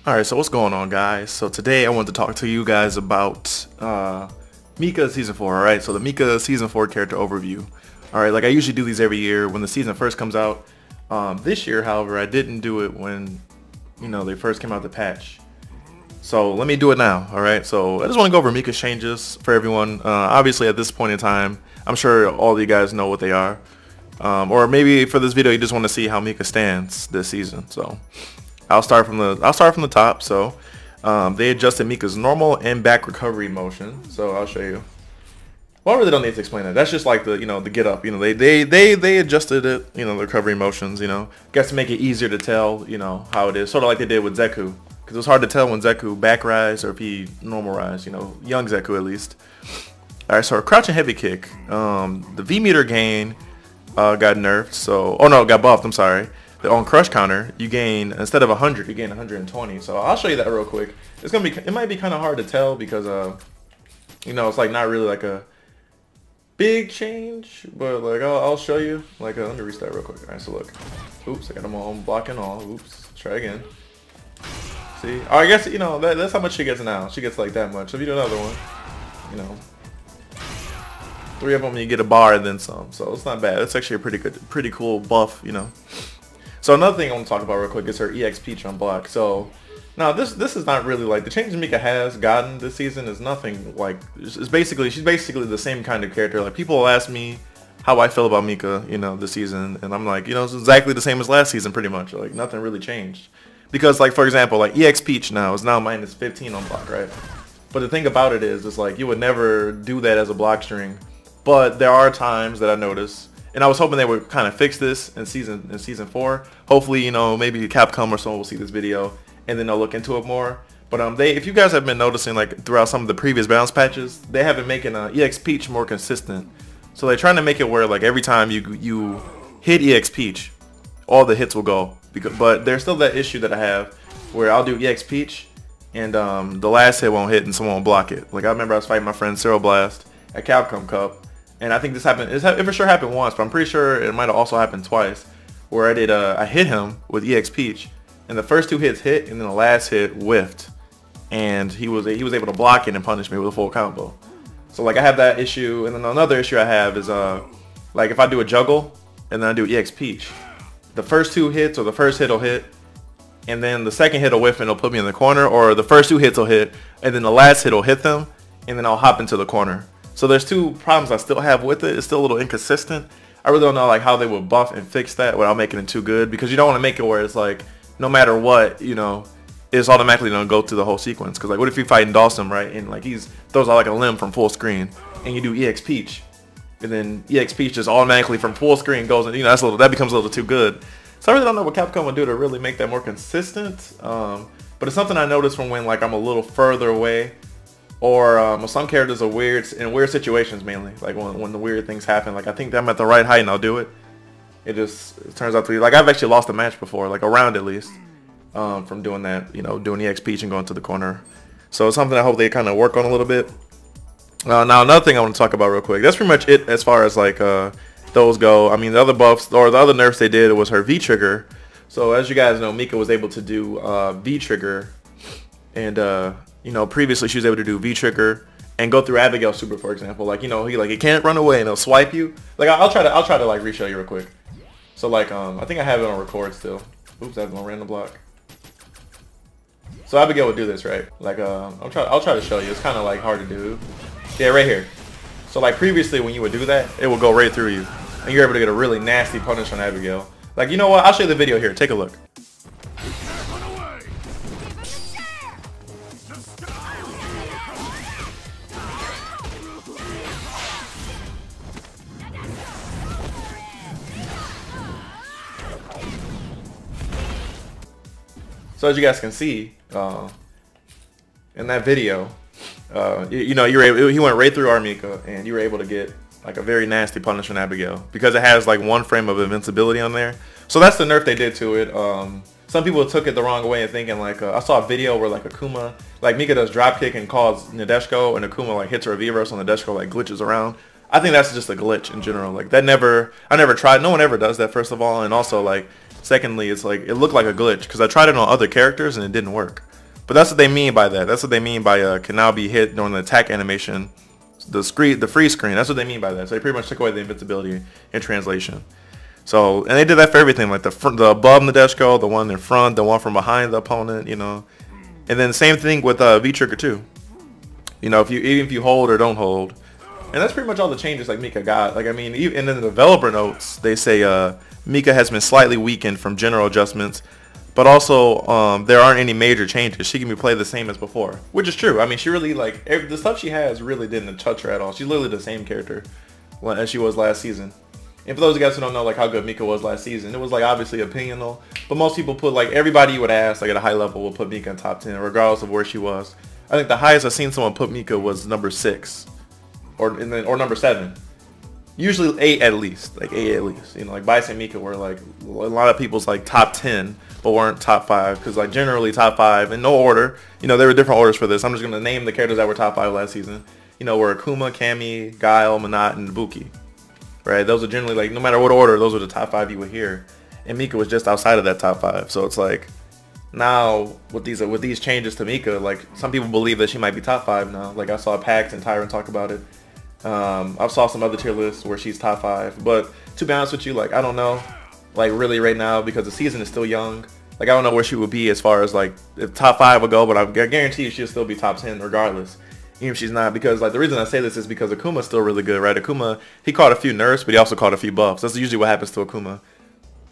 Alright, so what's going on, guys? So today I want to talk to you guys about Mika Season 4, alright? So the Mika Season 4 character overview. Alright, like I usually do these every year when the season first comes out. This year, however, I didn't do it when, they first came out the patch. So let me do it now, alright? So I just want to go over Mika's changes for everyone. Obviously at this point in time, I'm sure all of you guys know what they are. Or maybe for this video you just want to see how Mika stands this season. So I'll start from the top. So they adjusted Mika's normal and back recovery motion. So I'll show you. Well, I really don't need to explain that. That's just like the the get up. They adjusted it. The recovery motions. Guess to make it easier to tell. How it is. Sort of like they did with Zeku, because it was hard to tell when Zeku back rise or if he normal rise. Young Zeku at least. All right. So a crouching heavy kick. The V meter gain got nerfed. So got buffed. I'm sorry. On crush counter, you gain, instead of 100, you gain 120. So I'll show you that real quick. It might be kind of hard to tell because it's like not really like a big change, but like I'll show you. Like let me restart real quick. All right, so look. Oops, I got them all blocking all. Oops, try again. See? Oh, I guess that's how much she gets now. She gets like that much. So if you do another one, 3 of them, you get a bar and then some. So it's not bad. It's actually a pretty cool buff. So another thing I want to talk about real quick is her EX Peach on block. So now this is not really like the changes Mika has gotten this season is nothing like she's basically the same kind of character. Like people will ask me how I feel about Mika, this season, and I'm like, it's exactly the same as last season pretty much. Like nothing really changed. Because like for example, like EX Peach now is now minus 15 on block, right? But the thing about it is it's like you would never do that as a block string. But there are times that I notice, and I was hoping they would kind of fix this in season 4. Hopefully, maybe Capcom or someone will see this video and then they'll look into it more. But if you guys have been noticing, like throughout some of the previous balance patches, they have been making EX Peach more consistent. So they're trying to make it where like every time you hit EX Peach, all the hits will go. But there's still that issue that I have where I'll do EX Peach and the last hit won't hit and someone will block it. Like I remember I was fighting my friend Cyril Blast at Capcom Cup. And I think this happened. It for sure happened once, but I'm pretty sure it might have also happened twice, where I hit him with EX Peach, and the first 2 hits hit, and then the last hit whiffed, and he was able to block it and punish me with a full combo. So like I have that issue, and then another issue I have is like if I do a juggle and then I do EX Peach, the first 2 hits or the first hit will hit, and then the second hit will whiff and it'll put me in the corner, or the first 2 hits will hit, and then the last hit will hit them, and then I'll hop into the corner. So there's 2 problems I still have with it. It's still a little inconsistent. I really don't know like how they would buff and fix that without making it too good, because you don't want to make it where it's like no matter what, it's automatically gonna go through the whole sequence. Because like what if you're fighting Dawson, right, and like he throws out like a limb from full screen, and you do EX Peach, and then EX Peach just automatically from full screen goes, and that becomes a little too good. So I really don't know what Capcom would do to really make that more consistent. But it's something I noticed from when like I'm a little further away. Or some characters are in weird situations mainly, like when the weird things happen. Like I think I'm at the right height and I'll do it. It turns out to be like I've actually lost a match before, like a round at least, from doing that. Doing EX Peach and going to the corner. So it's something I hope they kind of work on a little bit. Now another thing I want to talk about real quick. That's pretty much it as far as like those go. I mean the other buffs or the other nerfs they did was her V trigger. So as you guys know, Mika was able to do V trigger, and previously she was able to do V trigger and go through Abigail super, for example. Like he can't run away and he'll swipe you. Like I'll try to like reshow you real quick. So like I think I have it on record still. Oops, I have it on random block. So Abigail would do this, right? Like I'll try to show you. It's kind of like hard to do. Yeah, right here. So like previously when you would do that, it would go right through you, and you're able to get a really nasty punish on Abigail. Like you know what? I'll show you the video here. Take a look. So as you guys can see in that video, he went right through R.Mika, and you were able to get like a very nasty punish on Abigail because it has like 1 frame of invincibility on there. So that's the nerf they did to it. Some people took it the wrong way and thinking like I saw a video where like Akuma, like Mika does drop kick and calls Nadeshiko, and Akuma like hits her a V-verse on Nadeshiko, like glitches around. I think that's just a glitch in general. Like I never tried. No one ever does that, first of all, and also like secondly, it's like it looked like a glitch because I tried it on other characters and it didn't work. But that's what they mean by that. That's what they mean by can now be hit during the attack animation, the freeze screen. That's what they mean by that. So they pretty much took away the invincibility in translation. So, and they did that for everything, like the above Nadeshiko, the one in front, the one from behind the opponent, you know. And then same thing with V-Trigger too. You know, even if you hold or don't hold. And that's pretty much all the changes like Mika got. Like, I mean, even in the developer notes, they say Mika has been slightly weakened from general adjustments, but also there aren't any major changes. She can be played the same as before, which is true. I mean, she really, like, the stuff she has really didn't touch her at all. She's literally the same character as she was last season. And for those of you guys who don't know, like, how good Mika was last season, it was, like, obviously opinional. But most people put, like, everybody you would ask, like, at a high level would put Mika in top 10, regardless of where she was. I think the highest I've seen someone put Mika was number 6. Or number 7. Usually 8 at least. Like, 8 at least. You know, like, Bison and Mika were, like, a lot of people's, like, top 10, but weren't top 5. Because, like, generally top 5, in no order. You know, there were different orders for this. I'm just going to name the characters that were top 5 last season. You know, were Akuma, Cammy, Guile, Minot, and Ibuki. Right, those are generally, like, no matter what order, those are the top 5 you would hear, and Mika was just outside of that top 5. So it's like, now with these changes to Mika, like, some people believe that she might be top 5 now. Like, I saw Pax and Tyron talk about it. I saw some other tier lists where she's top 5, but to be honest with you, like, I don't know, like, really right now, because the season is still young. Like, I don't know where she would be as far as, like, if top 5 would go, but I guarantee you she'll still be top 10 regardless. Even if she's not, because, like, the reason I say this is because Akuma's still really good, right? Akuma, he caught a few nerfs, but he also caught a few buffs. That's usually what happens to Akuma.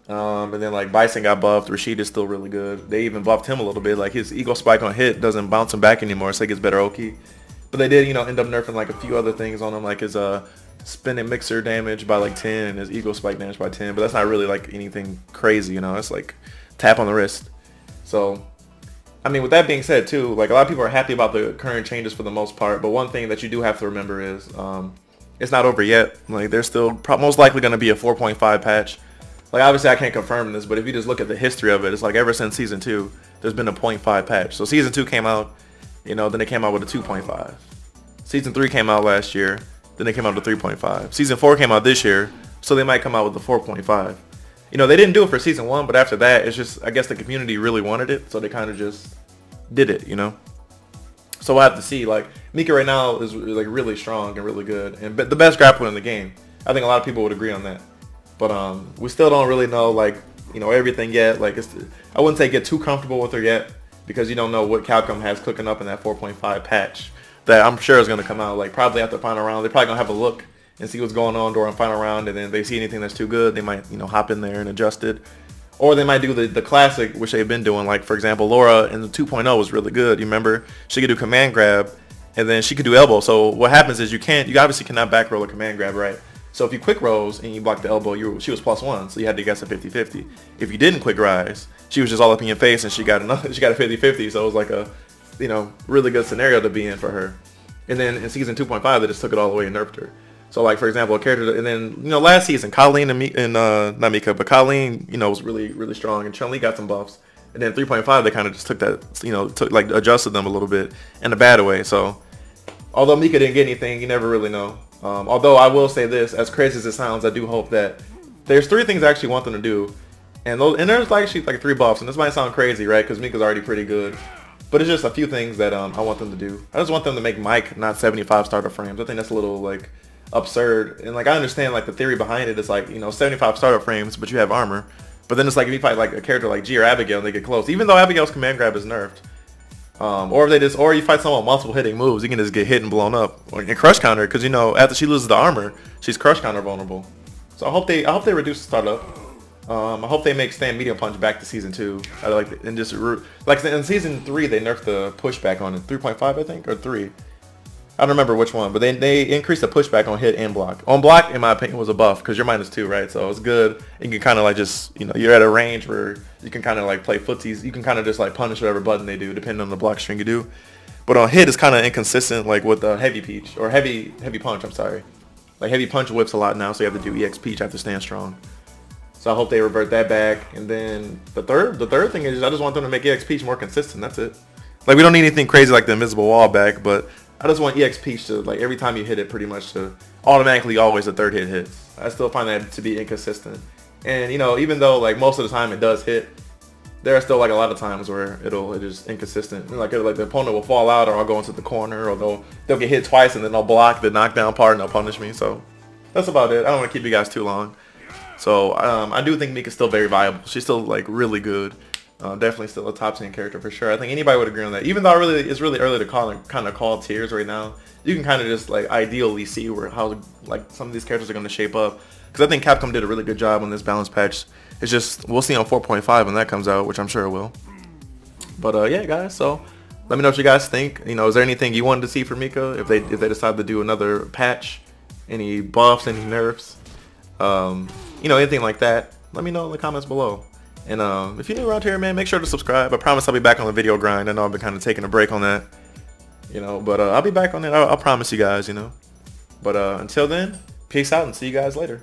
And then, like, Bison got buffed. Rashid is still really good. They even buffed him a little bit. Like, his Eagle Spike on hit doesn't bounce him back anymore, so he gets better Oki. But they did, you know, end up nerfing, like, a few other things on him, like his spinning mixer damage by, like, 10 and his Eagle Spike damage by 10. But that's not really, like, anything crazy, you know? It's, like, tap on the wrist. So, I mean, with that being said, too, like, a lot of people are happy about the current changes for the most part, but one thing that you do have to remember is it's not over yet. Like, there's still most likely going to be a 4.5 patch. Like, obviously, I can't confirm this, but if you just look at the history of it, it's like ever since Season 2, there's been a 0.5 patch. So Season 2 came out, you know, then they came out with a 2.5. Season 3 came out last year, then they came out with a 3.5. Season 4 came out this year, so they might come out with a 4.5. You know, they didn't do it for Season 1, but after that, it's just, I guess the community really wanted it, so they kind of just did it, you know? So we'll have to see. Like, Mika right now is, like, really strong and really good, and the best grappler in the game. I think a lot of people would agree on that. But we still don't really know, like, you know, everything yet. Like, I wouldn't say get too comfortable with her yet, because you don't know what Capcom has cooking up in that 4.5 patch that I'm sure is going to come out, like, probably after the final round. They're probably going to have a look and see what's going on during final round, and then if they see anything that's too good, they might, you know, hop in there and adjust it. Or they might do the classic, which they've been doing. Like, for example, Laura in the 2.0 was really good. You remember? She could do command grab, and then she could do elbow. So what happens is you obviously cannot back roll a command grab, right? So if you quick rose and you block the elbow, she was +1, so you had to guess a 50-50. If you didn't quick rise, she was just all up in your face, and she got a 50-50. So it was like a, you know, really good scenario to be in for her. And then in Season 2.5, they just took it all the way and nerfed her. So, like, for example, a character, and then, you know, last season, Colleen not Mika, but Colleen, you know, was really, really strong, and Chun-Li got some buffs. And then 3.5, they kind of just took that, you know, adjusted them a little bit in a bad way. So, although Mika didn't get anything, you never really know. Although I will say this, as crazy as it sounds, I do hope that there's 3 things I actually want them to do. And there's actually like 3 buffs, and this might sound crazy, right? Because Mika's already pretty good. But it's just a few things that I want them to do. I just want them to make Mike not 75 starter frames. I think that's a little, like, absurd. And, like, I understand, like, the theory behind it is, like, you know, 75 starter frames, but you have armor. But then it's like if you fight, like, a character like G or Abigail and they get close, even though Abigail's command grab is nerfed. Or you fight someone with multiple hitting moves, you can just get hit and blown up. Or you can crush counter, because, you know, after she loses the armor, she's crush counter vulnerable. So I hope they reduce the startup. I hope they make stand medium punch back to Season 2. And just like in Season 3 they nerfed the pushback on it, 3.5 I think, or 3. I don't remember which one, but they increased the pushback on hit and block. On block, in my opinion, was a buff because you're -2, right? So it's good. You can kind of like just, you know, you're at a range where you can kind of like play footsies. You can kind of just like punish whatever button they do, depending on the block string you do. But on hit, it's kind of inconsistent, like with the heavy peach or heavy punch. I'm sorry, like heavy punch whips a lot now, so you have to do EX peach after stand strong. So I hope they revert that back. And then the third thing is I just want them to make EX peach more consistent. That's it. Like we don't need anything crazy like the invisible wall back, but I just want EX peach to, like, every time you hit it, pretty much to automatically always a third hit hits. I still find that to be inconsistent. And, you know, even though, like, most of the time it does hit, there are still like a lot of times where it's just inconsistent. And like the opponent will fall out, or I'll go into the corner, or they'll get hit twice and then they'll block the knockdown part and they'll punish me. So that's about it. I don't want to keep you guys too long. So I do think Mika's still very viable. She's still like really good. Definitely still a top 10 character for sure. I think anybody would agree on that. Even though it's really early to call tiers right now, you can kind of just like ideally see how like some of these characters are going to shape up. Because I think Capcom did a really good job on this balance patch. It's just we'll see on 4.5 when that comes out, which I'm sure it will. But yeah, guys. So let me know what you guys think. You know, is there anything you wanted to see from Mika if they decide to do another patch? Any buffs? Any nerfs? You know, anything like that? Let me know in the comments below. And if you're new around here, man, make sure to subscribe. I promise I'll be back on the video grind. I know I've been kind of taking a break on that, you know, but I'll be back on it. I'll promise you guys, you know. But until then, peace out and see you guys later.